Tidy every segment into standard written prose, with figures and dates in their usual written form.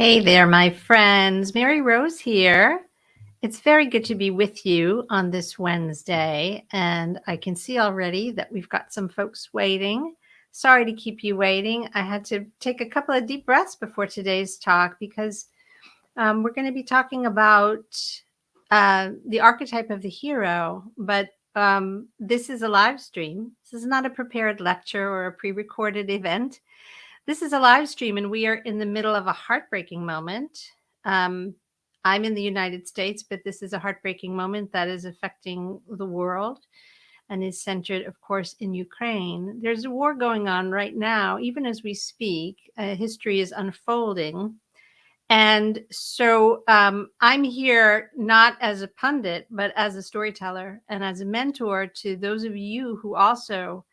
Hey there, my friends. Mary Rose here. It's very good to be with you on this Wednesday, and I can see already that we've got some folks waiting. Sorry to keep you waiting. I had to take a couple of deep breaths before today's talk because we're going to be talking about the archetype of the hero, but this is a live stream. This is not a prepared lecture or a pre-recorded event. This is a live stream, and we are in the middle of a heartbreaking moment. I'm in the United States, but this is a heartbreaking moment that is affecting the world and is centered, of course, in Ukraine. There's a war going on right now, even as we speak. History is unfolding. And so I'm here not as a pundit, but as a storyteller and as a mentor to those of you who also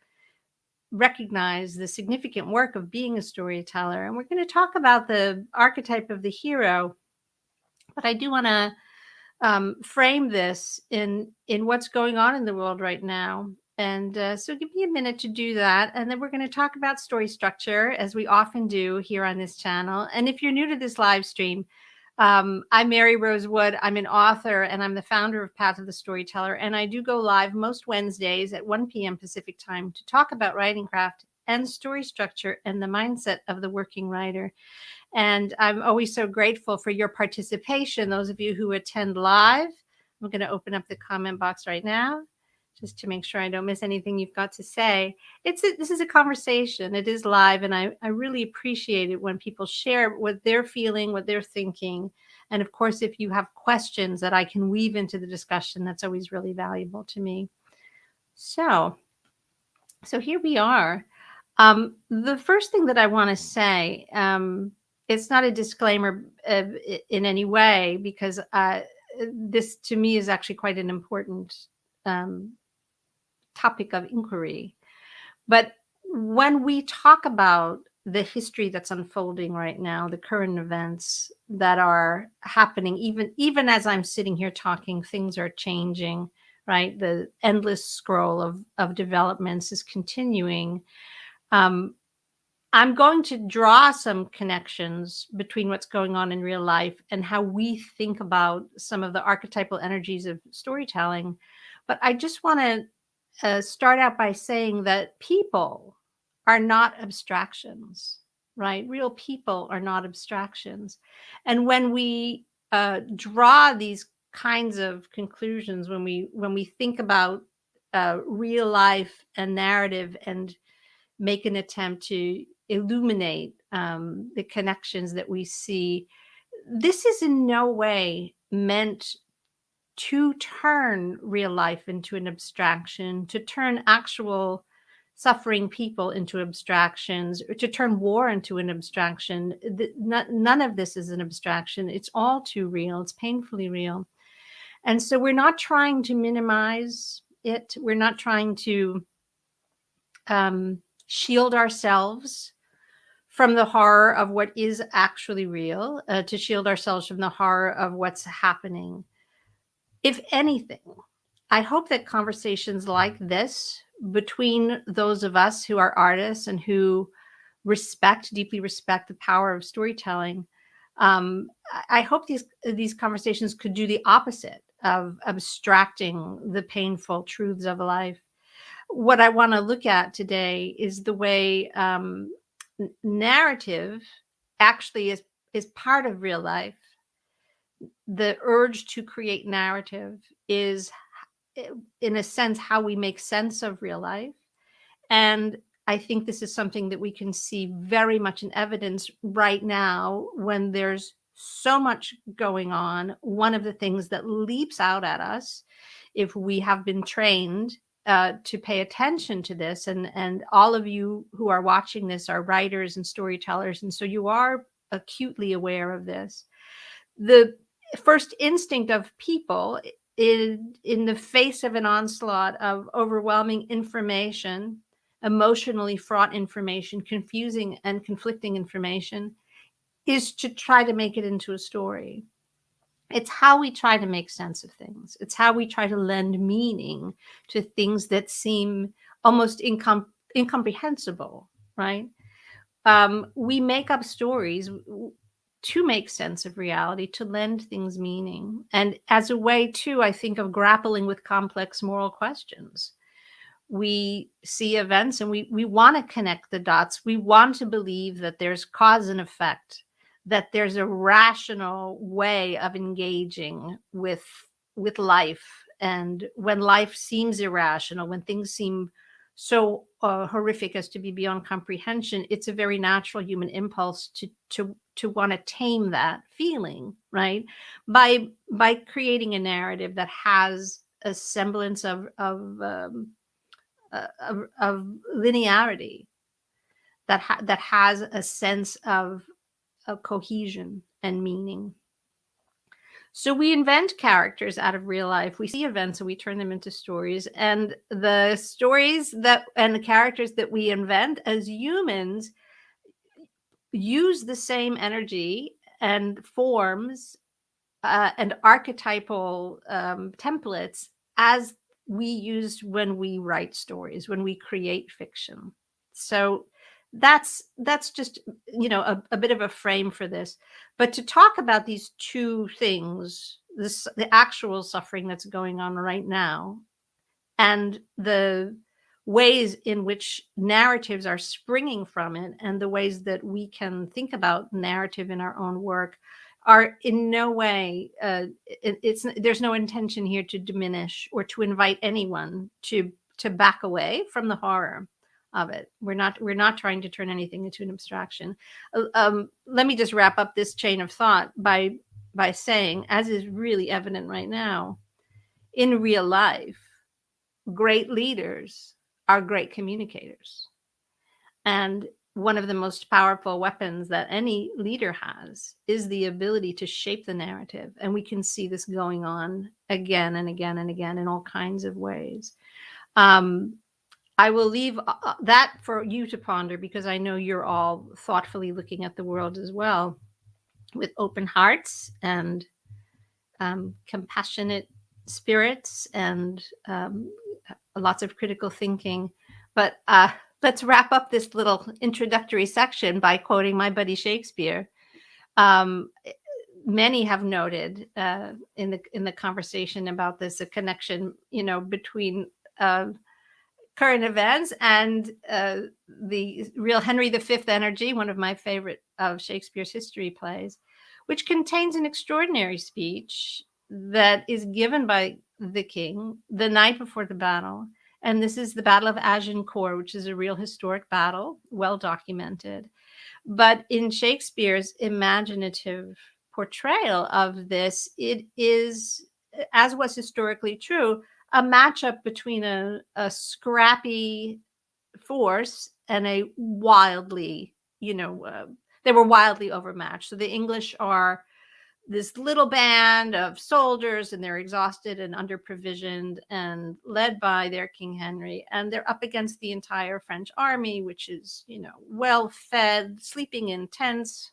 recognize the significant work of being a storyteller. And we're going to talk about the archetype of the hero, but I do want to frame this in what's going on in the world right now. And so give me a minute to do that. And then we're going to talk about story structure, as we often do here on this channel. And if you're new to this live stream, I'm Mary Rose Wood. I'm an author and I'm the founder of Path of the Storyteller. And I do go live most Wednesdays at 1 p.m. Pacific time to talk about writing craft and story structure and the mindset of the working writer. And I'm always so grateful for your participation. Those of you who attend live, I'm going to open up the comment box right now just to make sure I don't miss anything you've got to say. This is a conversation. It is live, and I really appreciate it when people share what they're feeling, what they're thinking. And of course, if you have questions that I can weave into the discussion, that's always really valuable to me. So here we are. The first thing that I want to say, it's not a disclaimer in any way, because this to me is actually quite an important topic of inquiry. But when we talk about the history that's unfolding right now, the current events that are happening, even as I'm sitting here talking, things are changing, right? The endless scroll of developments is continuing. I'm going to draw some connections between what's going on in real life and how we think about some of the archetypal energies of storytelling. But I just want to start out by saying that people are not abstractions, right? Real people are not abstractions. And when we draw these kinds of conclusions, when we think about real life and narrative and make an attempt to illuminate the connections that we see, this is in no way meant to turn real life into an abstraction, to turn actual suffering people into abstractions, or to turn war into an abstraction. None of this is an abstraction. It's all too real. It's painfully real. And so we're not trying to minimize it. We're not trying to shield ourselves from the horror of what is actually real, to shield ourselves from the horror of what's happening. If anything, I hope that conversations like this between those of us who are artists and who deeply respect the power of storytelling, I hope these conversations could do the opposite of abstracting the painful truths of life. What I want to look at today is the way narrative actually is part of real life. The urge to create narrative is, in a sense, how we make sense of real life. And I think this is something that we can see very much in evidence right now when there's so much going on. One of the things that leaps out at us, if we have been trained to pay attention to this, and all of you who are watching this are writers and storytellers, and so you are acutely aware of this. The first instinct of people in the face of an onslaught of overwhelming information, emotionally fraught information, confusing and conflicting information, is to try to make it into a story. It's how we try to make sense of things. It's how we try to lend meaning to things that seem almost incomprehensible, right? We make up stories. to make sense of reality, to lend things meaning, and as a way too, I think, of grappling with complex moral questions. We see events and we want to connect the dots. We want to believe that there's cause and effect, that there's a rational way of engaging with life. And when life seems irrational, when things seem so horrific as to be beyond comprehension, it's a very natural human impulse to want to tame that feeling, right? By creating a narrative that has a semblance of linearity, that has a sense of cohesion and meaning. So we invent characters out of real life. We see events and we turn them into stories. And the stories and the characters that we invent as humans use the same energy and forms and archetypal templates as we use when we write stories, when we create fiction. So that's just, a bit of a frame for this. But to talk about these two things, the actual suffering that's going on right now, and the ways in which narratives are springing from it, and the ways that we can think about narrative in our own work, are in no way there's no intention here to diminish or to invite anyone to back away from the horror of it. We're not trying to turn anything into an abstraction. Let me just wrap up this chain of thought by saying, as is really evident right now, in real life, great leaders are great communicators. And one of the most powerful weapons that any leader has is the ability to shape the narrative. And we can see this going on again and again and again in all kinds of ways. I will leave that for you to ponder, because I know you're all thoughtfully looking at the world as well, with open hearts and compassionate spirits and lots of critical thinking. But let's wrap up this little introductory section by quoting my buddy Shakespeare. Many have noted in the conversation about this, a connection, between current events and the real Henry V energy, one of my favorite of Shakespeare's history plays, which contains an extraordinary speech that is given by the king the night before the battle. And this is the Battle of Agincourt, which is a real historic battle, well documented. But in Shakespeare's imaginative portrayal of this, it is, as was historically true, a matchup between a scrappy force and a wildly, they were wildly overmatched. So the English are this little band of soldiers, and they're exhausted and under-provisioned and led by their King Henry. And they're up against the entire French army, which is, well-fed, sleeping in tents,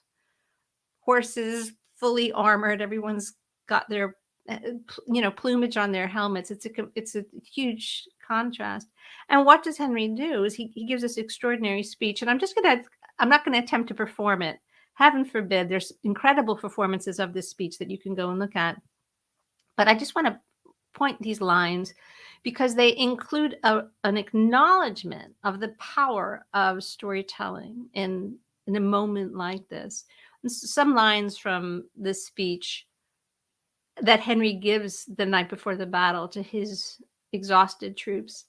horses fully armored. Everyone's got their, plumage on their helmets. It's a huge contrast. And what does Henry do is he gives this extraordinary speech. And I'm not going to attempt to perform it. Heaven forbid. There's incredible performances of this speech that you can go and look at. But I just want to point these lines because they include an acknowledgement of the power of storytelling in a moment like this. And some lines from this speech that Henry gives the night before the battle to his exhausted troops.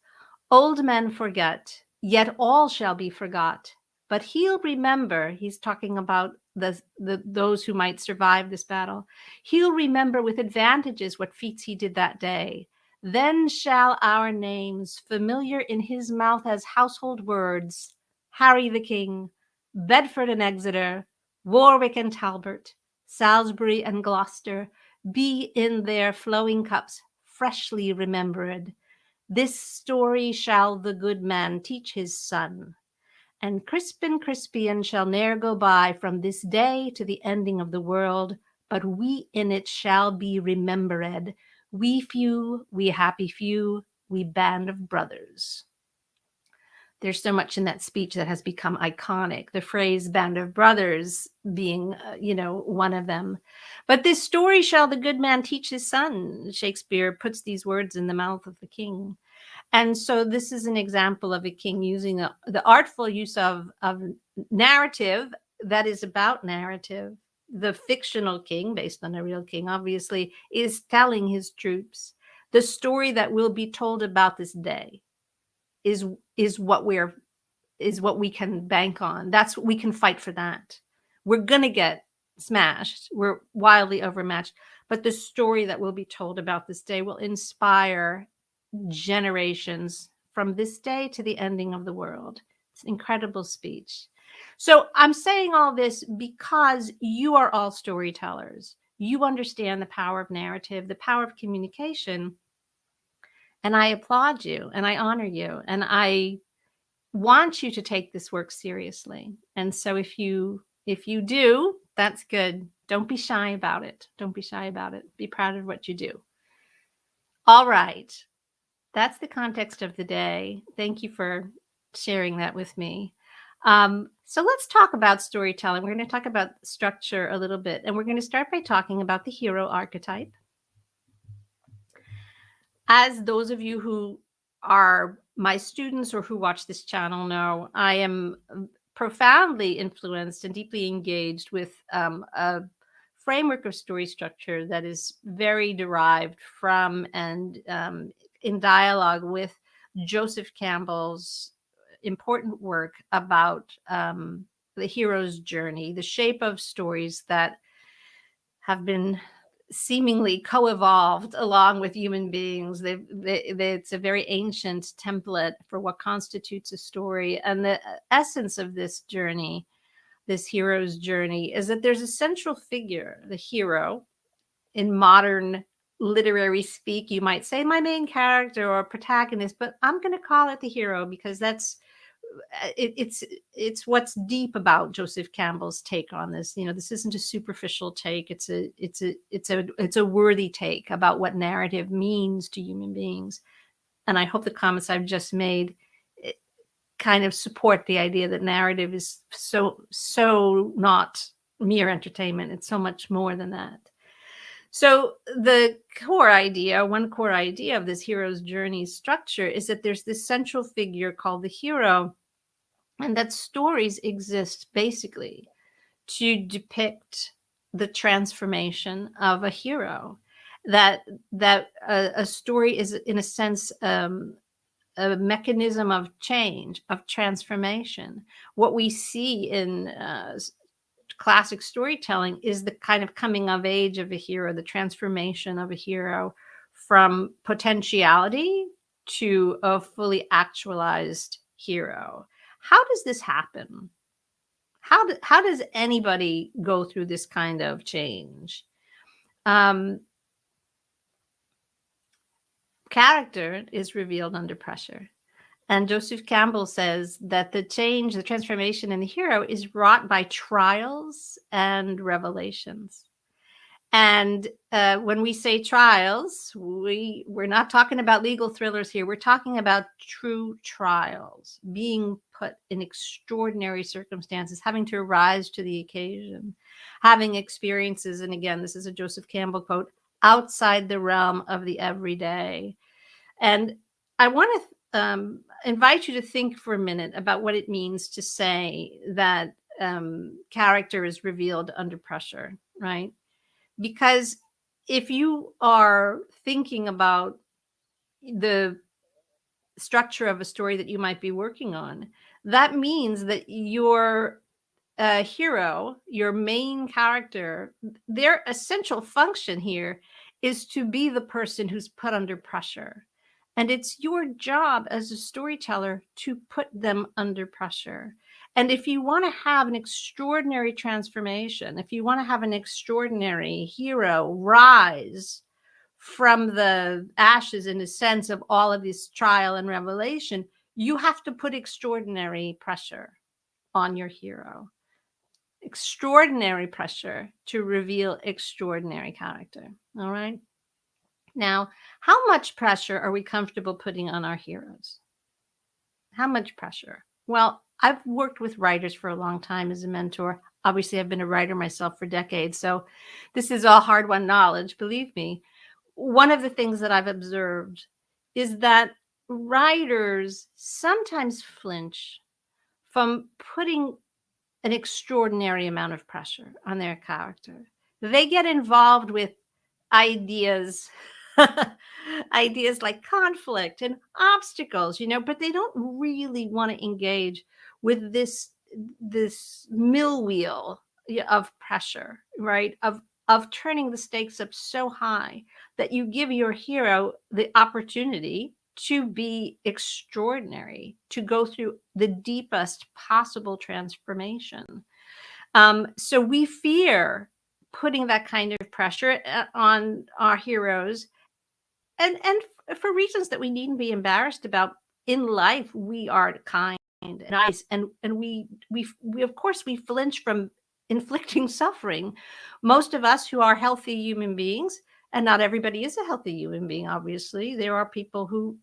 Old men forget, yet all shall be forgot. But he'll remember, he's talking about those who might survive this battle. He'll remember with advantages what feats he did that day. Then shall our names, familiar in his mouth as household words, Harry the King, Bedford and Exeter, Warwick and Talbot, Salisbury and Gloucester, be in their flowing cups freshly remembered. This story shall the good man teach his son. And Crispin Crispian shall ne'er go by from this day to the ending of the world, but we in it shall be remembered. We few, we happy few, we band of brothers. There's so much in that speech that has become iconic. The phrase "band of brothers" being, one of them. But this story shall the good man teach his son. Shakespeare puts these words in the mouth of the king. And so this is an example of a king using the artful use of narrative that is about narrative. The fictional king, based on a real king, obviously, is telling his troops the story that will be told about this day is is what we're is what we can bank on. That's what we can fight for that. We're going to get smashed. We're wildly overmatched. But the story that will be told about this day will inspire generations from this day to the ending of the world. It's an incredible speech. So I'm saying all this because you are all storytellers. You understand the power of narrative, the power of communication. And I applaud you and I honor you. And I want you to take this work seriously. And so if you do, that's good. Don't be shy about it. Don't be shy about it. Be proud of what you do. All right. That's the context of the day. Thank you for sharing that with me. So let's talk about storytelling. We're going to talk about structure a little bit, and we're going to start by talking about the hero archetype. As those of you who are my students or who watch this channel know, I am profoundly influenced and deeply engaged with a framework of story structure that is very derived from and in dialogue with Joseph Campbell's important work about the hero's journey, the shape of stories that have been seemingly co-evolved along with human beings. It's a very ancient template for what constitutes a story. And the essence of this journey, this hero's journey, is that there's a central figure, the hero. In modern literary speak, you might say my main character or protagonist, but I'm going to call it the hero because that's it's what's deep about Joseph Campbell's take on this. This isn't a superficial take. It's a worthy take about what narrative means to human beings. And I hope the comments I've just made kind of support the idea that narrative is so not mere entertainment. It's so much more than that. So one core idea of this hero's journey structure is that there's this central figure called the hero, and that stories exist basically to depict the transformation of a hero. That a story is, in a sense, a mechanism of change, of transformation. What we see in classic storytelling is the kind of coming of age of a hero, the transformation of a hero from potentiality to a fully actualized hero. How does this happen? How does anybody go through this kind of change? Character is revealed under pressure. And Joseph Campbell says that the transformation in the hero is wrought by trials and revelations. And when we say trials, we're not talking about legal thrillers here. We're talking about true trials, being put in extraordinary circumstances, having to rise to the occasion, having experiences. And again, this is a Joseph Campbell quote, outside the realm of the everyday. And I want to invite you to think for a minute about what it means to say that character is revealed under pressure, right? Because if you are thinking about the structure of a story that you might be working on, that means that your hero, your main character, their essential function here is to be the person who's put under pressure. And it's your job as a storyteller to put them under pressure. And if you want to have an extraordinary transformation, if you want to have an extraordinary hero rise from the ashes, in a sense, of all of this trial and revelation, you have to put extraordinary pressure on your hero. Extraordinary pressure to reveal extraordinary character. All right. Now, how much pressure are we comfortable putting on our heroes? How much pressure? Well, I've worked with writers for a long time as a mentor. Obviously, I've been a writer myself for decades, so this is all hard-won knowledge, believe me. One of the things that I've observed is that writers sometimes flinch from putting an extraordinary amount of pressure on their character. They get involved with ideas, ideas like conflict and obstacles, but they don't really want to engage with this mill wheel of pressure, right? Of turning the stakes up so high that you give your hero the opportunity to be extraordinary, to go through the deepest possible transformation. So we fear putting that kind of pressure on our heroes, and for reasons that we needn't be embarrassed about. In life, we are kind and nice, and we of course we flinch from inflicting suffering. Most of us who are healthy human beings, and not everybody is a healthy human being, obviously. There are people who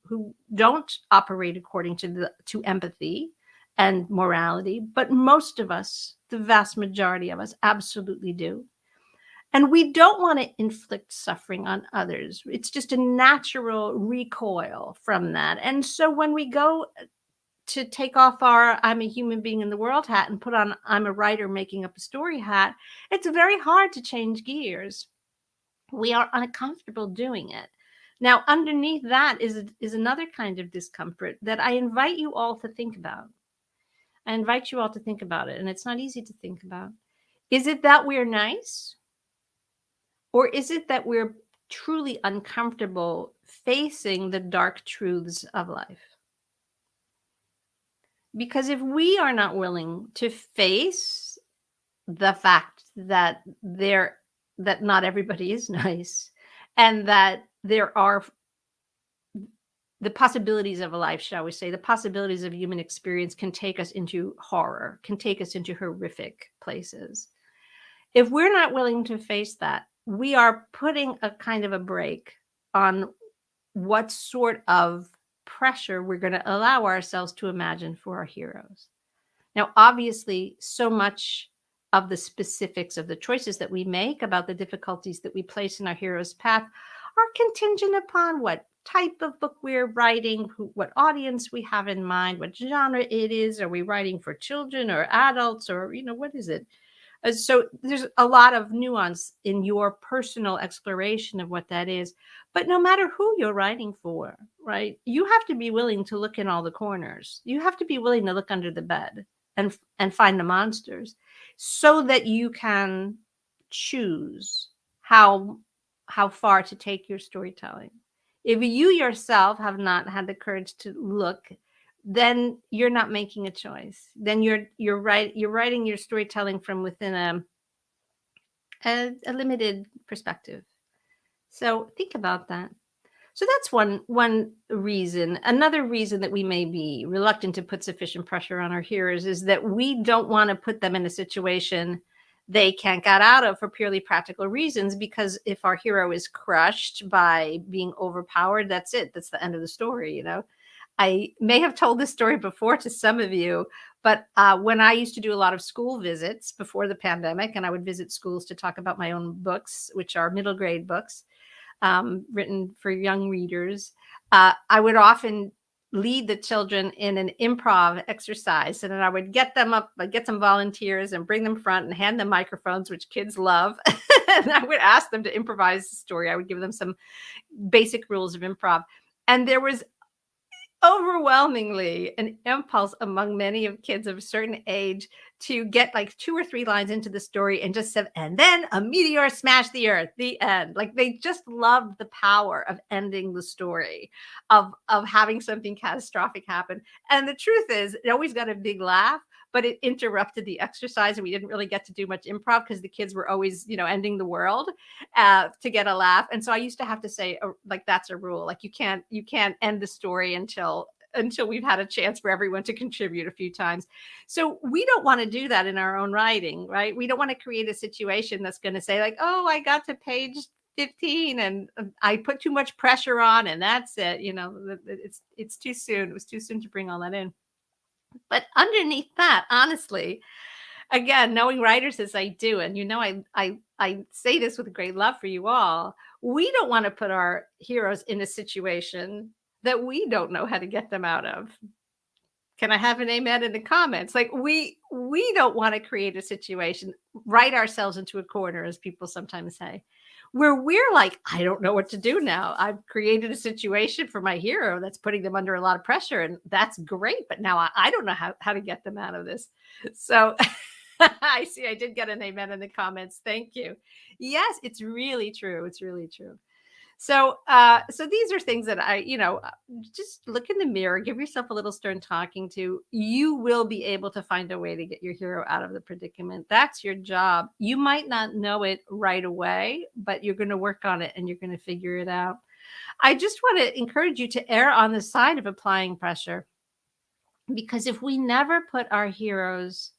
don't operate according to empathy and morality, but most of us, the vast majority of us, absolutely do. And we don't want to inflict suffering on others. It's just a natural recoil from that. And so when we go to take off our I'm a human being in the world hat and put on I'm a writer making up a story hat, it's very hard to change gears. We are uncomfortable doing it. Now, underneath that is another kind of discomfort that I invite you all to think about. I invite you all to think about it, and it's not easy to think about. Is it that we're nice? Or is it that we're truly uncomfortable facing the dark truths of life? Because if we are not willing to face the fact that not everybody is nice, and that there are the possibilities of a life, shall we say, the possibilities of human experience can take us into horror, can take us into horrific places. If we're not willing to face that, we are putting a kind of a brake on what sort of pressure we're going to allow ourselves to imagine for our heroes. Now, obviously, so much of the specifics of the choices that we make about the difficulties that we place in our hero's path are contingent upon what type of book we're writing, what audience we have in mind, what genre it is. Are we writing for children or adults, or, what is it? So there's a lot of nuance in your personal exploration of what that is. But no matter who you're writing for, right, you have to be willing to look in all the corners. You have to be willing to look under the bed and find the monsters, so that you can choose how far to take your storytelling. If you yourself have not had the courage to look, then you're not making a choice. Then you're writing your storytelling from within a limited perspective. So think about that. So that's one reason. Another reason that we may be reluctant to put sufficient pressure on our heroes is that we don't want to put them in a situation they can't get out of for purely practical reasons. Because if our hero is crushed by being overpowered, that's it. That's the end of the story, I may have told this story before to some of you, but when I used to do a lot of school visits before the pandemic, and I would visit schools to talk about my own books, which are middle grade books, written for young readers, I would often lead the children in an improv exercise. And then I would get them up, get some volunteers and bring them front and hand them microphones, which kids love. And I would ask them to improvise the story. I would give them some basic rules of improv. And there was overwhelmingly an impulse among many of kids of a certain age to get like 2 or 3 lines into the story and just said, and then a meteor smashed the earth, the end. Like they just loved the power of ending the story, of having something catastrophic happen. And the truth is, it always got a big laugh, but it interrupted the exercise, and we didn't really get to do much improv because the kids were always, ending the world to get a laugh. And so I used to have to say, like, that's a rule. Like you can't end the story until we've had a chance for everyone to contribute a few times. So we don't want to do that in our own writing, right? We don't want to create a situation that's going to say like, oh, I got to page 15 and I put too much pressure on and that's it. It's too soon. It was too soon to bring all that in. But underneath that, honestly, again, knowing writers as I do, and I say this with great love for you all, we don't want to put our heroes in a situation that we don't know how to get them out of. Can I have an amen in the comments? Like we don't want to create a situation, write ourselves into a corner, as people sometimes say, where we're like, I don't know what to do now. I've created a situation for my hero that's putting them under a lot of pressure, and that's great. But now I don't know how to get them out of this. So I see I did get an amen in the comments. Thank you. Yes, it's really true. It's really true. So these are things that just look in the mirror, give yourself a little stern talking to. You will be able to find a way to get your hero out of the predicament. That's your job. You might not know it right away, but you're going to work on it and you're going to figure it out. I just want to encourage you to err on the side of applying pressure, because if we never put our heroes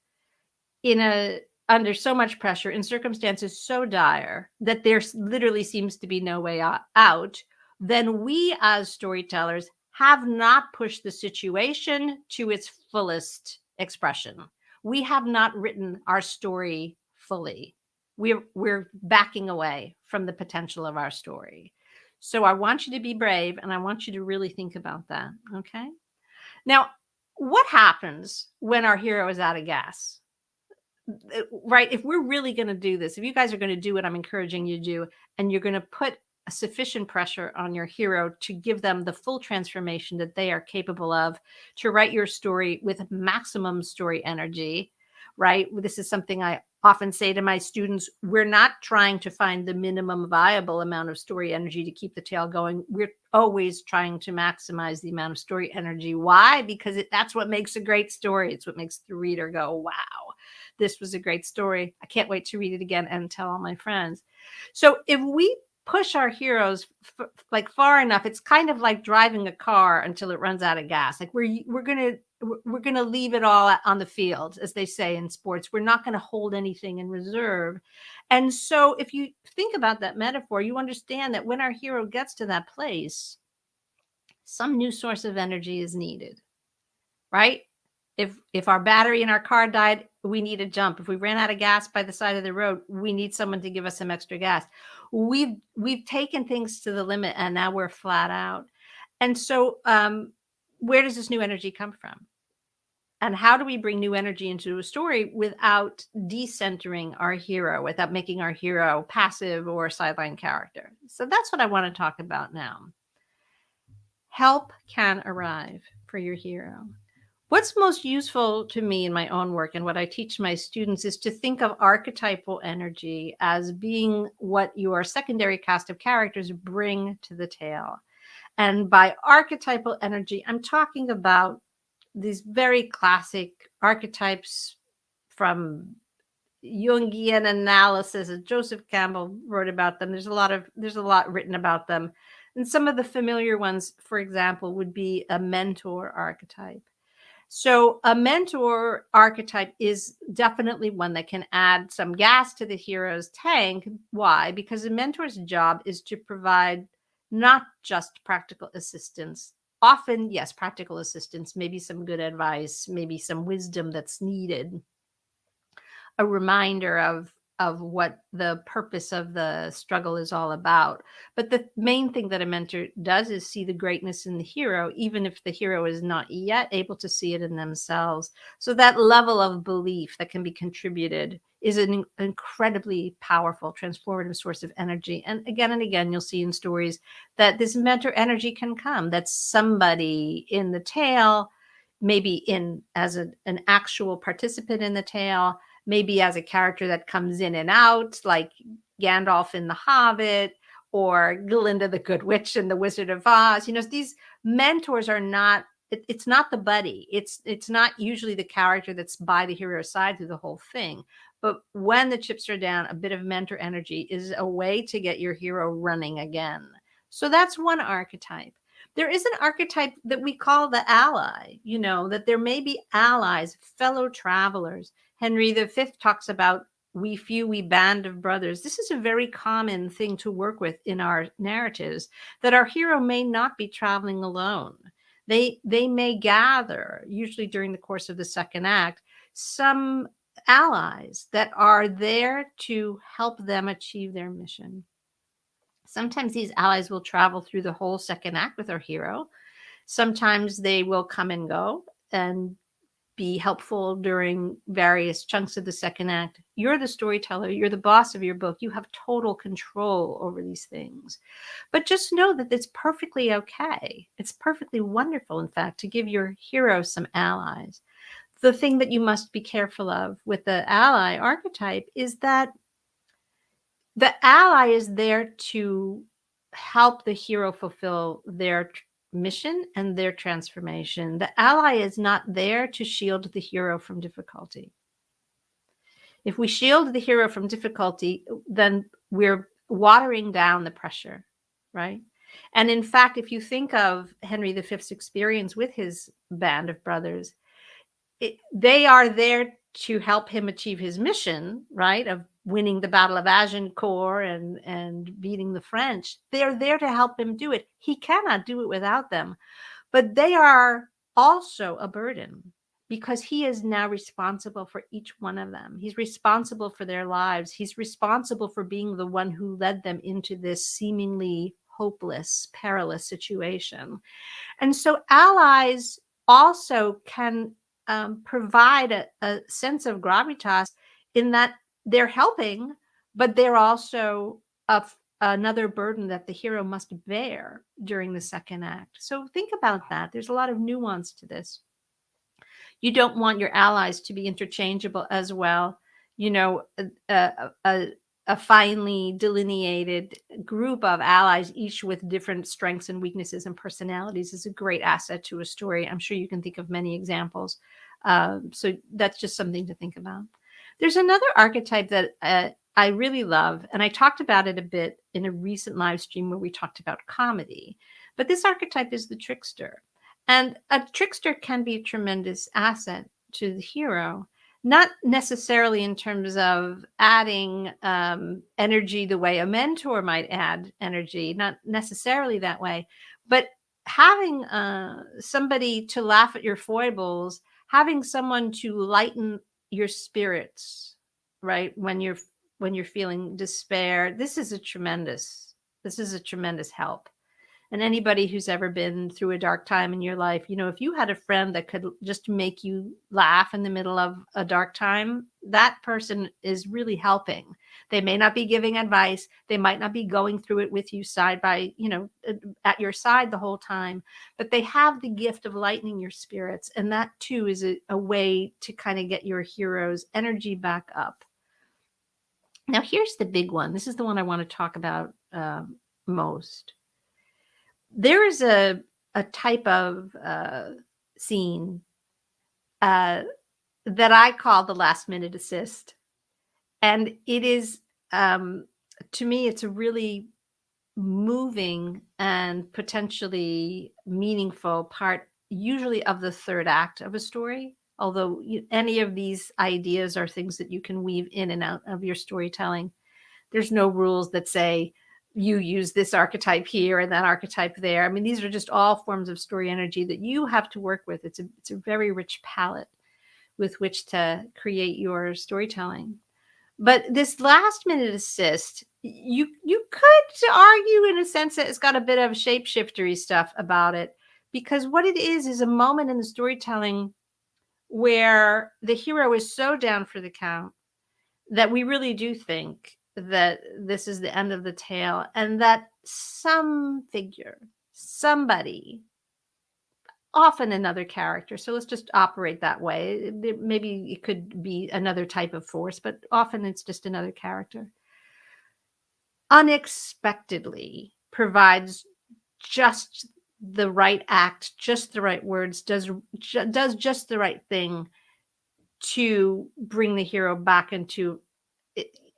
under so much pressure in circumstances so dire that there literally seems to be no way out, then we as storytellers have not pushed the situation to its fullest expression. We have not written our story fully. We're backing away from the potential of our story. So I want you to be brave, and I want you to really think about that. Okay. Now, what happens when our hero is out of gas? Right? If we're really going to do this, if you guys are going to do what I'm encouraging you to do, and you're going to put a sufficient pressure on your hero to give them the full transformation that they are capable of, to write your story with maximum story energy, right? This is something I often say to my students. We're not trying to find the minimum viable amount of story energy to keep the tale going. We're always trying to maximize the amount of story energy. Why? Because that's what makes a great story. It's what makes the reader go, wow, this was a great story. I can't wait to read it again and tell all my friends. So if we push our heroes like far enough, it's kind of like driving a car until it runs out of gas. Like we're gonna leave it all on the field, as they say in sports. We're not going to hold anything in reserve. And so if you think about that metaphor, you understand that when our hero gets to that place, some new source of energy is needed, right? If our battery in our car died, we need a jump. If we ran out of gas by the side of the road, we need someone to give us some extra gas. We've taken things to the lit, and now we're flat out. And so where does this new energy come from? And how do we bring new energy into a story without decentering our hero, without making our hero passive or a sideline character? So that's what I want to talk about now. Help can arrive for your hero. What's most useful to me in my own work and what I teach my students is to think of archetypal energy as being what your secondary cast of characters bring to the tale. And by archetypal energy, I'm talking about these very classic archetypes from Jungian analysis. Joseph Campbell wrote about them. There's a lot written about them. And some of the familiar ones, for example, would be a mentor archetype. So a mentor archetype is definitely one that can add some gas to the hero's tank. Why? Because a mentor's job is to provide not just practical assistance. Often, yes, practical assistance, maybe some good advice, maybe some wisdom that's needed, a reminder of what the purpose of the struggle is all about. But the main thing that a mentor does is see the greatness in the hero, even if the hero is not yet able to see it in themselves. So that level of belief that can be contributed is an incredibly powerful, transformative source of energy. And again, you'll see in stories that this mentor energy can come, that somebody in the tale, maybe as an actual participant in the tale, maybe as a character that comes in and out, like Gandalf in The Hobbit or Glinda the Good Witch in The Wizard of Oz. These mentors are not, it's not the buddy. It's not usually the character that's by the hero's side through the whole thing. But when the chips are down, a bit of mentor energy is a way to get your hero running again. So that's one archetype. There is an archetype that we call the ally, that there may be allies, fellow travelers. Henry V talks about we few, we band of brothers. This is a very common thing to work with in our narratives, that our hero may not be traveling alone, They may gather, usually during the course of the second act, some allies that are there to help them achieve their mission. Sometimes these allies will travel through the whole second act with our hero. Sometimes they will come and go and be helpful during various chunks of the second act. You're the storyteller. You're the boss of your book. You have total control over these things. But just know that it's perfectly okay. It's perfectly wonderful, in fact, to give your hero some allies. The thing that you must be careful of with the ally archetype is that the ally is there to help the hero fulfill their mission and their transformation. The ally is not there to shield the hero from difficulty. If we shield the hero from difficulty, then we're watering down the pressure, right? And in fact, if you think of Henry V's experience with his band of brothers, they are there to help him achieve his mission, right, of winning the Battle of Agincourt and beating the French. They're there to help him do it. He cannot do it without them. But they are also a burden because he is now responsible for each one of them. He's responsible for their lives. He's responsible for being the one who led them into this seemingly hopeless, perilous situation. And so allies also can provide a sense of gravitas in that they're helping, but they're also another burden that the hero must bear during the second act. So think about that. There's a lot of nuance to this. You don't want your allies to be interchangeable as well. You know, a finely delineated group of allies, each with different strengths and weaknesses and personalities, is a great asset to a story. I'm sure you can think of many examples. So that's just something to think about. There's another archetype that I really love, and I talked about it a bit in a recent live stream where we talked about comedy. But this archetype is the trickster. And a trickster can be a tremendous asset to the hero, not necessarily in terms of adding energy the way a mentor might add energy, not necessarily that way, but having somebody to laugh at your foibles, having someone to lighten your spirits, right? When you're feeling despair, this is a tremendous help. And anybody who's ever been through a dark time in your life, you know, if you had a friend that could just make you laugh in the middle of a dark time, that person is really helping. They may not be giving advice. They might not be going through it with you side by, you know, at your side the whole time, but they have the gift of lightening your spirits. And that too is a way to kind of get your hero's energy back up. Now, here's the big one. This is the one I want to talk about most. There is a type of scene that I call the last minute assist. And it is, to me, it's a really moving and potentially meaningful part, usually of the third act of a story. Although any of these ideas are things that you can weave in and out of your storytelling. There's no rules that say, you use this archetype here and that archetype there. I mean, these are just all forms of story energy that you have to work with. It's a very rich palette with which to create your storytelling. But this last minute assist, you could argue in a sense that it's got a bit of shapeshiftery stuff about it, because what it is a moment in the storytelling where the hero is so down for the count that we really do think that this is the end of the tale, and that some figure, somebody, often another character, so let's just operate that way. Maybe it could be another type of force, but often it's just another character, unexpectedly provides just the right act, just the right words, does just the right thing to bring the hero back into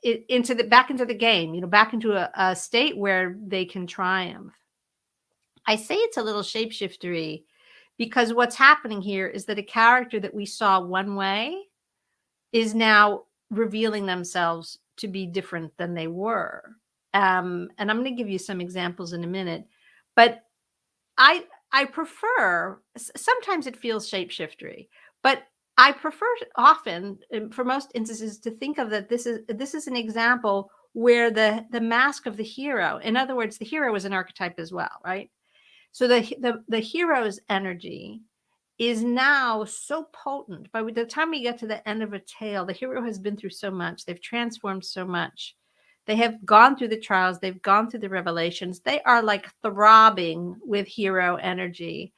the game, you know, back into a state where they can triumph. I say it's a little shapeshiftery because what's happening here is that a character that we saw one way is now revealing themselves to be different than they were. And I'm going to give you some examples in a minute, but I I prefer, sometimes it feels shapeshiftery, but I prefer often, for most instances, to think of that this is an example where the mask of the hero, in other words, the hero is an archetype as well, right? So the hero's energy is now so potent. By the time we get to the end of a tale, the hero has been through so much. They've transformed so much. They have gone through the trials. They've gone through the revelations. They are like throbbing with hero energy.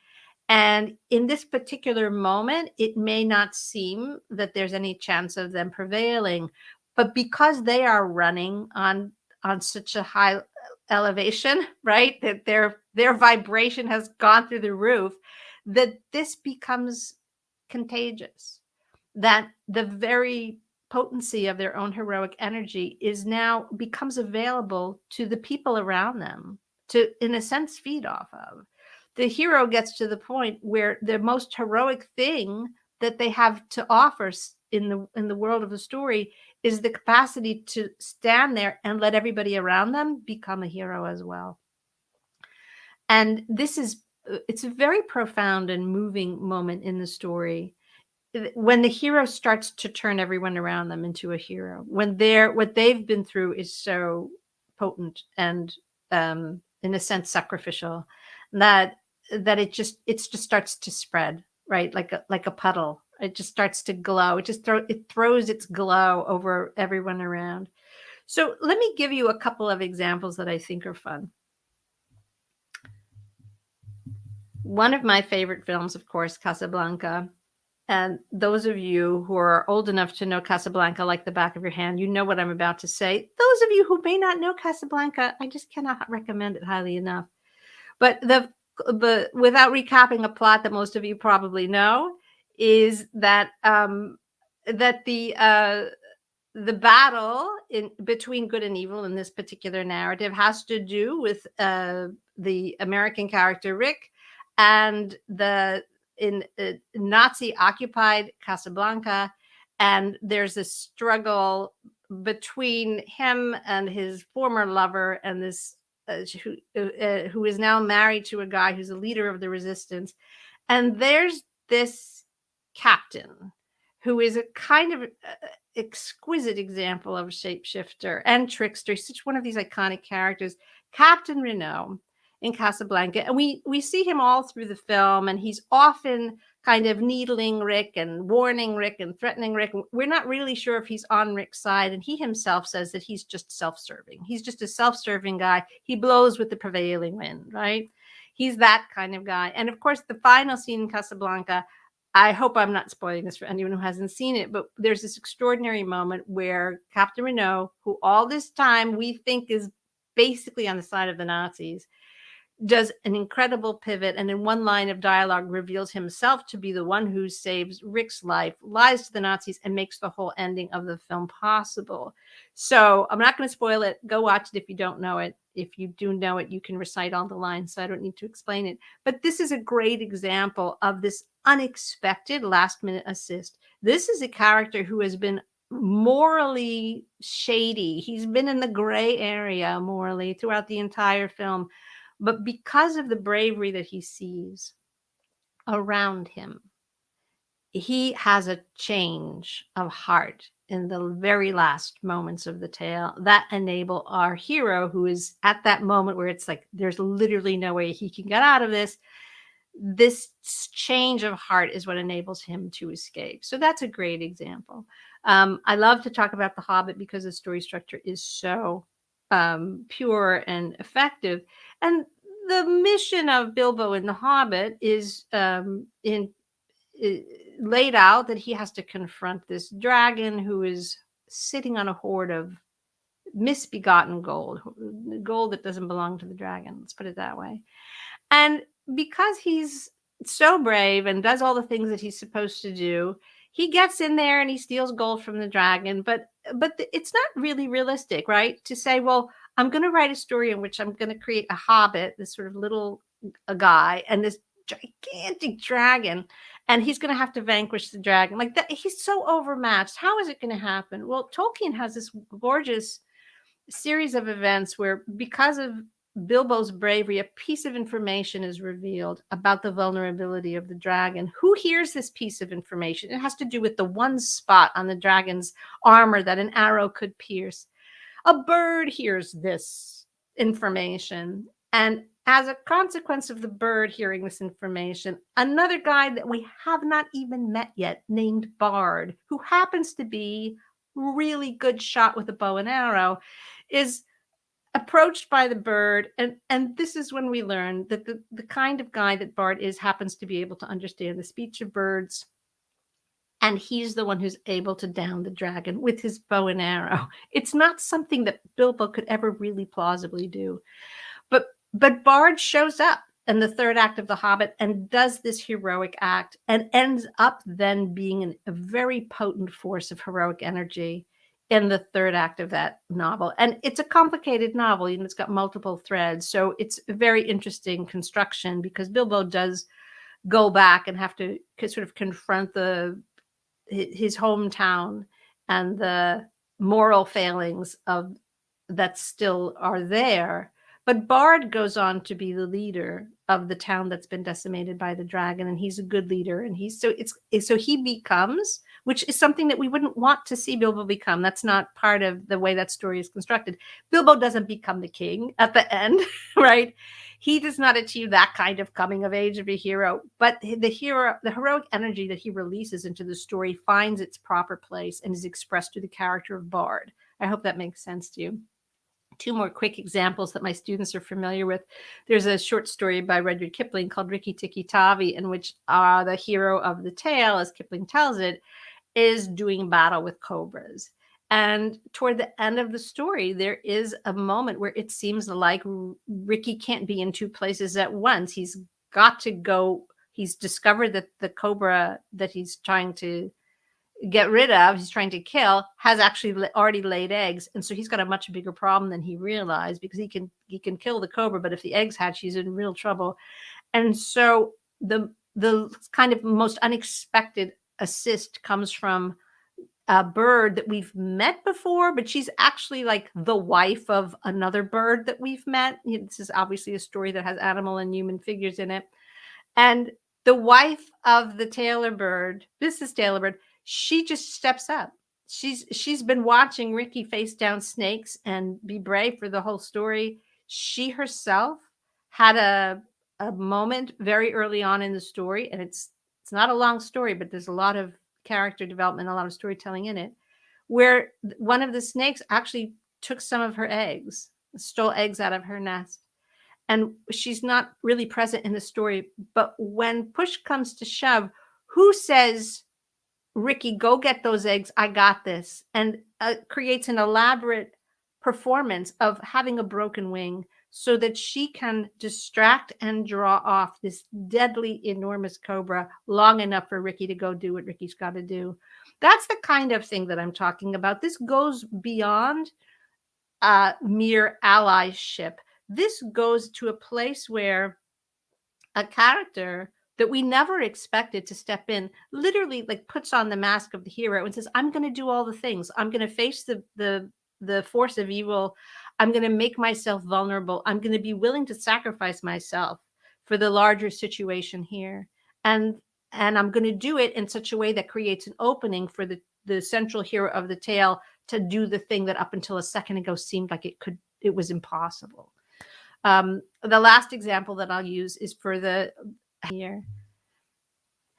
And in this particular moment, it may not seem that there's any chance of them prevailing, but because they are running on such a high elevation, right? That their vibration has gone through the roof, that this becomes contagious. That the very potency of their own heroic energy is now becomes available to the people around them to, in a sense, feed off of. The hero gets to the point where the most heroic thing that they have to offer in the world of the story is the capacity to stand there and let everybody around them become a hero as well. And this is, it's a very profound and moving moment in the story when the hero starts to turn everyone around them into a hero, when what they've been through is so potent and in a sense sacrificial, that it just starts to spread, right? Like a puddle. It just starts to glow. It throws its glow over everyone around. So let me give you a couple of examples that I think are fun. One of my favorite films, of course, Casablanca. And those of you who are old enough to know Casablanca like the back of your hand, you know what I'm about to say. Those of you who may not know Casablanca, I just cannot recommend it highly enough. But without recapping a plot that most of you probably know, is that that the battle between good and evil in this particular narrative has to do with the American character Rick and in Nazi occupied Casablanca, and there's a struggle between him and his former lover and this who is now married to a guy who's a leader of the resistance. And there's this captain who is a kind of exquisite example of a shapeshifter and trickster. He's such one of these iconic characters, Captain Renault in Casablanca. And we see him all through the film, and he's often kind of needling Rick and warning Rick and threatening Rick. We're not really sure if he's on Rick's side, and he himself says that he's just self-serving. He's just a self-serving guy. He blows with the prevailing wind, right? He's that kind of guy. And of course, the final scene in Casablanca, I hope I'm not spoiling this for anyone who hasn't seen it, but there's this extraordinary moment where Captain Renault, who all this time we think is basically on the side of the Nazis, does an incredible pivot, and in one line of dialogue reveals himself to be the one who saves Rick's life, lies to the Nazis, and makes the whole ending of the film possible. So I'm not going to spoil it. Go watch it if you don't know it. If you do know it, you can recite all the lines, so I don't need to explain it. But this is a great example of this unexpected last-minute assist. This is a character who has been morally shady. He's been in the gray area morally throughout the entire film. But because of the bravery that he sees around him, he has a change of heart in the very last moments of the tale that enable our hero, who is at that moment where it's like there's literally no way he can get out of this. This change of heart is what enables him to escape. So that's a great example. I love to talk about The Hobbit because the story structure is so pure and effective. And the mission of Bilbo in The Hobbit is laid out that he has to confront this dragon who is sitting on a hoard of misbegotten gold that doesn't belong to the dragon. Let's put it that way. And because he's so brave and does all the things that he's supposed to do, he gets in there and he steals gold from the dragon. But it's not really realistic, right? To say, well, I'm going to write a story in which I'm going to create a hobbit, this sort of little guy, and this gigantic dragon, and he's going to have to vanquish the dragon. Like that, he's so overmatched. How is it going to happen? Well, Tolkien has this gorgeous series of events where, because of Bilbo's bravery, a piece of information is revealed about the vulnerability of the dragon. Who hears this piece of information? It has to do with the one spot on the dragon's armor that an arrow could pierce. A bird hears this information, and as a consequence of the bird hearing this information, another guy that we have not even met yet, named Bard, who happens to be really good shot with a bow and arrow, is approached by the bird, and this is when we learn that the kind of guy that Bard is happens to be able to understand the speech of birds, and he's the one who's able to down the dragon with his bow and arrow. It's not something that Bilbo could ever really plausibly do, but Bard shows up in the third act of The Hobbit and does this heroic act and ends up then being a very potent force of heroic energy in the third act of that novel. And it's a complicated novel, it's got multiple threads. So it's a very interesting construction because Bilbo does go back and have to sort of confront his hometown and the moral failings of that still are there. But Bard goes on to be the leader of the town that's been decimated by the dragon, and he's a good leader. And so he becomes, which is something that we wouldn't want to see Bilbo become. That's not part of the way that story is constructed. Bilbo doesn't become the king at the end, right? He does not achieve that kind of coming of age of a hero, but the heroic energy that he releases into the story finds its proper place and is expressed through the character of Bard. I hope that makes sense to you. Two more quick examples that my students are familiar with. There's a short story by Rudyard Kipling called Rikki Tikki Tavi, in which the hero of the tale, as Kipling tells it, is doing battle with cobras. And toward the end of the story, there is a moment where it seems like Rikki can't be in two places at once. He's got to go. He's discovered that the cobra that he's trying to get rid of, he's trying to kill, has actually already laid eggs, and so he's got a much bigger problem than he realized, because he can kill the cobra, but if the eggs hatch, he's in real trouble. And so the kind of most unexpected assist comes from a bird that we've met before, but she's actually like the wife of another bird that we've met. This is obviously a story that has animal and human figures in it, and the wife of the tailor bird, Mrs. Tailor Bird, she just steps up. She's been watching Rikki face down snakes and be brave for the whole story. She herself had a moment very early on in the story, and it's not a long story, but there's a lot of character development, a lot of storytelling in it, where one of the snakes actually took some of her eggs, stole eggs out of her nest. And she's not really present in the story, but when push comes to shove, who says, Rikki, go get those eggs, I got this, and creates an elaborate performance of having a broken wing so that she can distract and draw off this deadly, enormous cobra long enough for Rikki to go do what Rikki's got to do. That's the kind of thing that I'm talking about. This goes beyond mere allyship. This goes to a place where a character that we never expected to step in literally like puts on the mask of the hero and says, I'm going to do all the things. I'm going to face the force of evil. I'm going to make myself vulnerable. I'm going to be willing to sacrifice myself for the larger situation here. And I'm going to do it in such a way that creates an opening for the central hero of the tale to do the thing that up until a second ago seemed like it was impossible. The last example that I'll use is for the here.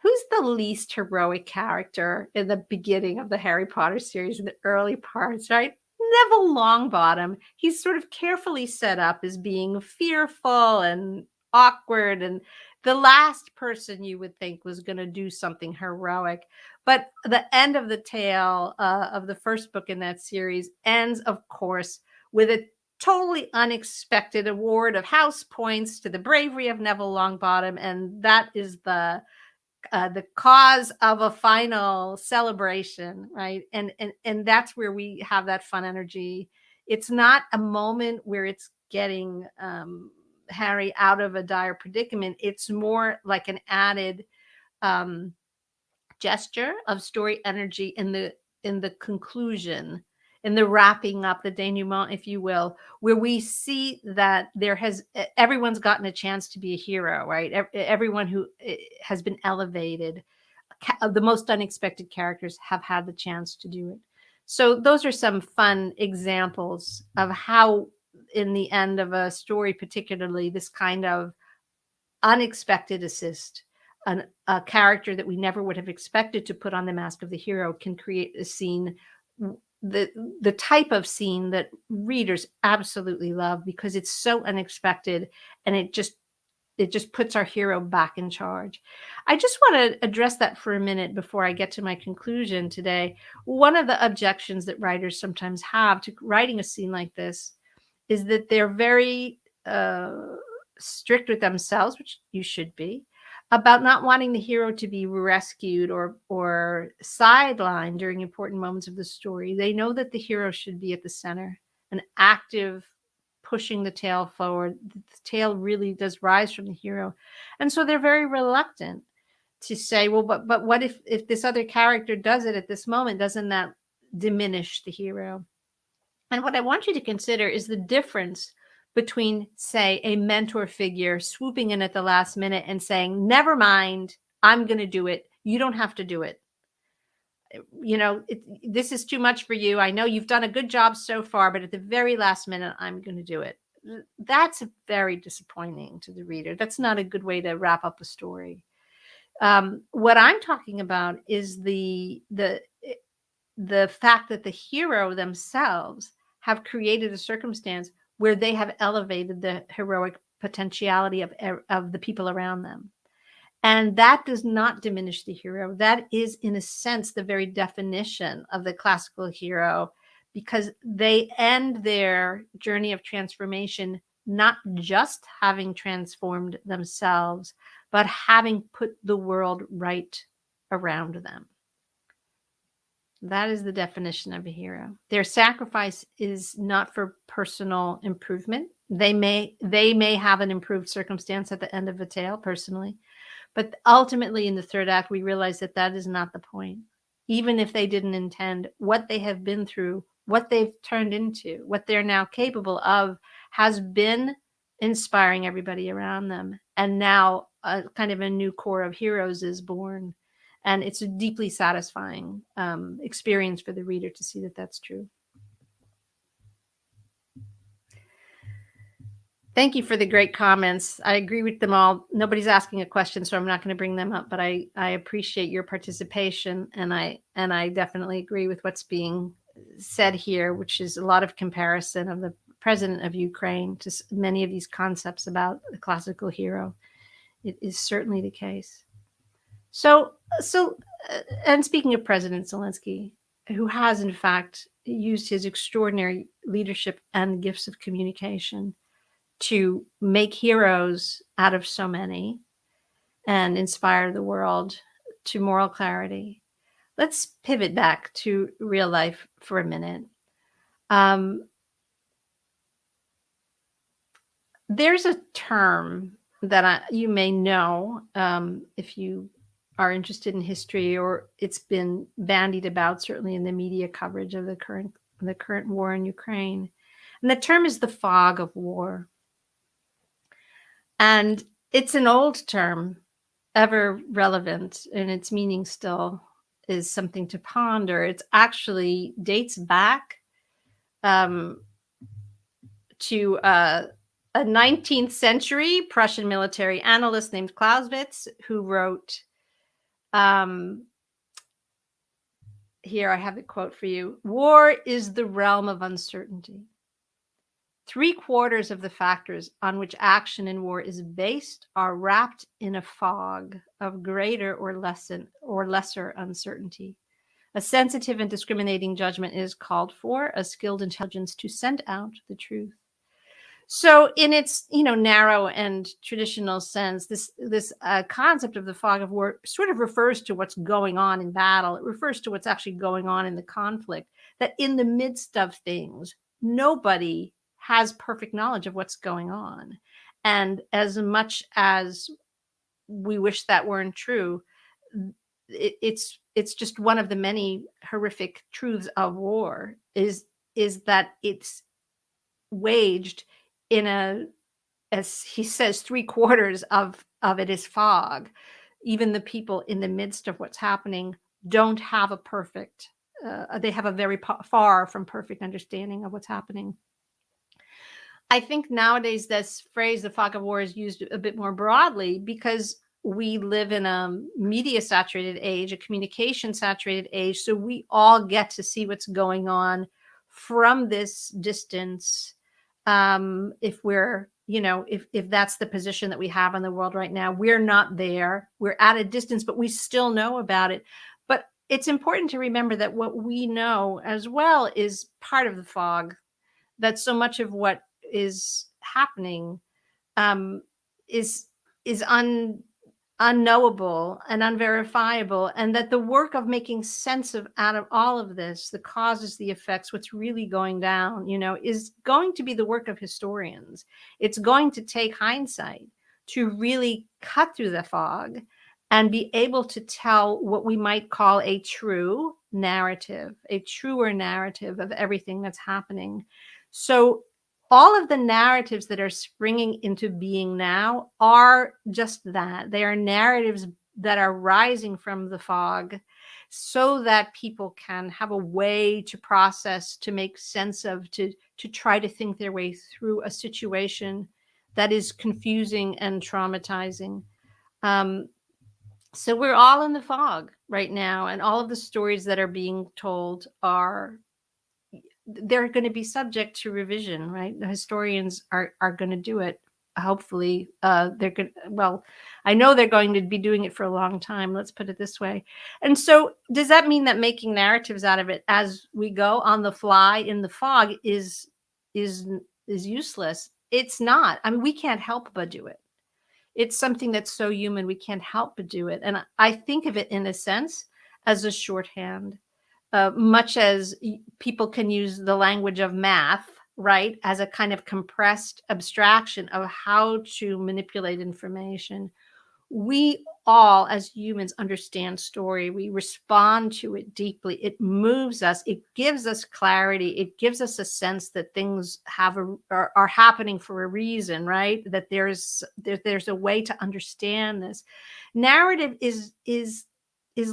Who's the least heroic character in the beginning of the Harry Potter series in the early parts, right? Neville Longbottom. He's sort of carefully set up as being fearful and awkward, and the last person you would think was going to do something heroic. But the end of the tale of the first book in that series ends, of course, with a totally unexpected award of house points to the bravery of Neville Longbottom, and that is the cause of a final celebration, right? And that's where we have that fun energy. It's not a moment where it's getting Harry out of a dire predicament. It's more like an added gesture of story energy in the conclusion. in the wrapping up, the denouement, if you will, where we see that everyone's gotten a chance to be a hero, right? Everyone who has been elevated, the most unexpected characters have had the chance to do it. So those are some fun examples of how, in the end of a story, particularly this kind of unexpected assist, a character that we never would have expected to put on the mask of the hero, can create a scene, the type of scene that readers absolutely love because it's so unexpected, and it just puts our hero back in charge. I just want to address that for a minute before I get to my conclusion today. One of the objections that writers sometimes have to writing a scene like this is that they're very strict with themselves, which you should be, about not wanting the hero to be rescued or sidelined during important moments of the story. They know that the hero should be at the center, an active, pushing the tale forward. The tale really does rise from the hero. And so they're very reluctant to say, well, but what if this other character does it at this moment? Doesn't that diminish the hero? And what I want you to consider is the difference between, say, a mentor figure swooping in at the last minute and saying, never mind, I'm going to do it. You don't have to do it. This is too much for you. I know you've done a good job so far, but at the very last minute, I'm going to do it. That's very disappointing to the reader. That's not a good way to wrap up a story. What I'm talking about is the fact that the hero themselves have created a circumstance where they have elevated the heroic potentiality of the people around them. And that does not diminish the hero. That is, in a sense, the very definition of the classical hero, because they end their journey of transformation not just having transformed themselves, but having put the world right around them. That is the definition of a hero. Their sacrifice is not for personal improvement. They may have an improved circumstance at the end of a tale personally, but ultimately in the third act, we realize that that is not the point. Even if they didn't intend, what they have been through, what they've turned into, what they're now capable of, has been inspiring everybody around them. And now a kind of a new core of heroes is born. And it's a deeply satisfying experience for the reader to see that that's true. Thank you for the great comments. I agree with them all. Nobody's asking a question, so I'm not going to bring them up, but I appreciate your participation. And I definitely agree with what's being said here, which is a lot of comparison of the president of Ukraine to many of these concepts about the classical hero. It is certainly the case. So, and speaking of President Zelensky, who has in fact used his extraordinary leadership and gifts of communication to make heroes out of so many and inspire the world to moral clarity, let's pivot back to real life for a minute. There's a term that you may know if you are interested in history, or it's been bandied about, certainly in the media coverage of the current war in Ukraine. And the term is the fog of war. And it's an old term, ever relevant, and its meaning still is something to ponder. It actually dates back to a 19th century Prussian military analyst named Clausewitz, who wrote, here I have the quote for you: "War is the realm of uncertainty. 3/4 of the factors on which action in war is based are wrapped in a fog of greater or lesser uncertainty. A sensitive and discriminating judgment is called for, a skilled intelligence to scent out the truth." So in its narrow and traditional sense, this concept of the fog of war sort of refers to what's going on in battle. It refers to what's actually going on in the conflict, that in the midst of things, nobody has perfect knowledge of what's going on. And as much as we wish that weren't true, it's it's just one of the many horrific truths of war is that it's waged in a, as he says, 3/4 of it is fog. Even the people in the midst of what's happening don't have a perfect, they have a very far from perfect understanding of what's happening. I think nowadays this phrase, the fog of war, is used a bit more broadly because we live in a media saturated age, a communication saturated age. So we all get to see what's going on from this distance. If we're, if that's the position that we have in the world right now, we're not there. We're at a distance, but we still know about it. But it's important to remember that what we know as well is part of the fog, that so much of what is happening um, is unknowable and unverifiable, and that the work of making sense of out of all of this, the causes, the effects, what's really going down, is going to be the work of historians. It's going to take hindsight to really cut through the fog and be able to tell what we might call a true narrative, a truer narrative of everything that's happening. So all of the narratives that are springing into being now are just that. They are narratives that are rising from the fog so that people can have a way to process, to make sense of, to try to think their way through a situation that is confusing and traumatizing. So we're all in the fog right now, and all of the stories that are being told they're going to be subject to revision, right? The historians are going to do it. Hopefully, they're good. Well, I know they're going to be doing it for a long time. Let's put it this way. And so, does that mean that making narratives out of it as we go on the fly in the fog is useless? It's not. I mean, we can't help but do it. It's something that's so human. We can't help but do it. And I think of it in a sense as a shorthand. Much as people can use the language of math, right, as a kind of compressed abstraction of how to manipulate information. We all, as humans, understand story. We respond to it deeply. It moves us. It gives us clarity. It gives us a sense that things are happening for a reason, right? That there's a way to understand this. Narrative is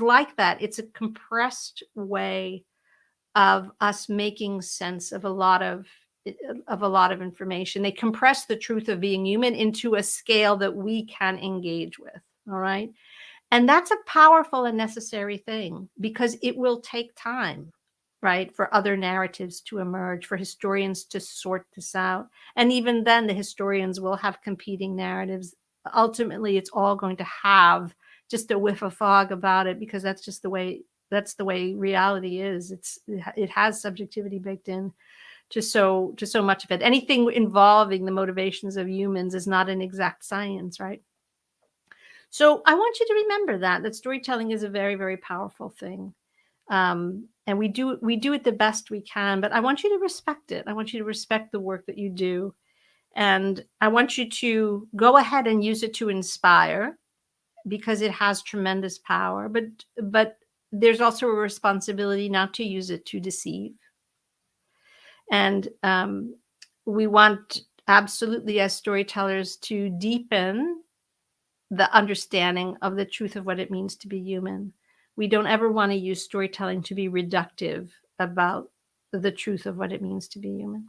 like that. It's a compressed way of us making sense of a lot of information. They compress the truth of being human into a scale that we can engage with. All right. And that's a powerful and necessary thing because it will take time, right, for other narratives to emerge, for historians to sort this out. And even then, the historians will have competing narratives. Ultimately, it's all going to have just a whiff of fog about it because that's just the way reality is. It has subjectivity baked in to so much of it. Anything involving the motivations of humans is not an exact science, right? So I want you to remember that storytelling is a very, very powerful thing. And we do it the best we can, but I want you to respect it. I want you to respect the work that you do. And I want you to go ahead and use it to inspire because it has tremendous power, but there's also a responsibility not to use it to deceive. And we want absolutely as storytellers to deepen the understanding of the truth of what it means to be human. We don't ever want to use storytelling to be reductive about the truth of what it means to be human.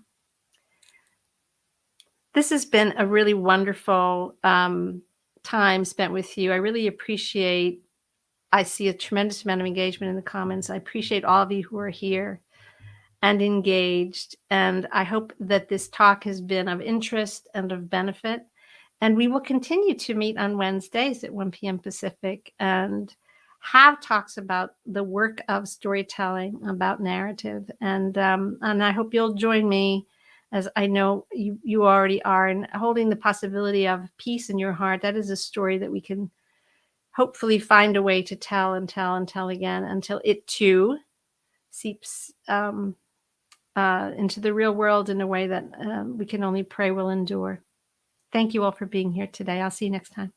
This has been a really wonderful time spent with you. I really appreciate, I see a tremendous amount of engagement in the comments. I appreciate all of you who are here and engaged. And I hope that this talk has been of interest and of benefit. And we will continue to meet on Wednesdays at 1 p.m. Pacific and have talks about the work of storytelling, about narrative. And I hope you'll join me, as I know you already are, in holding the possibility of peace in your heart. That is a story that we can hopefully find a way to tell and tell and tell again until it too seeps into the real world in a way that we can only pray will endure. Thank you all for being here today. I'll see you next time.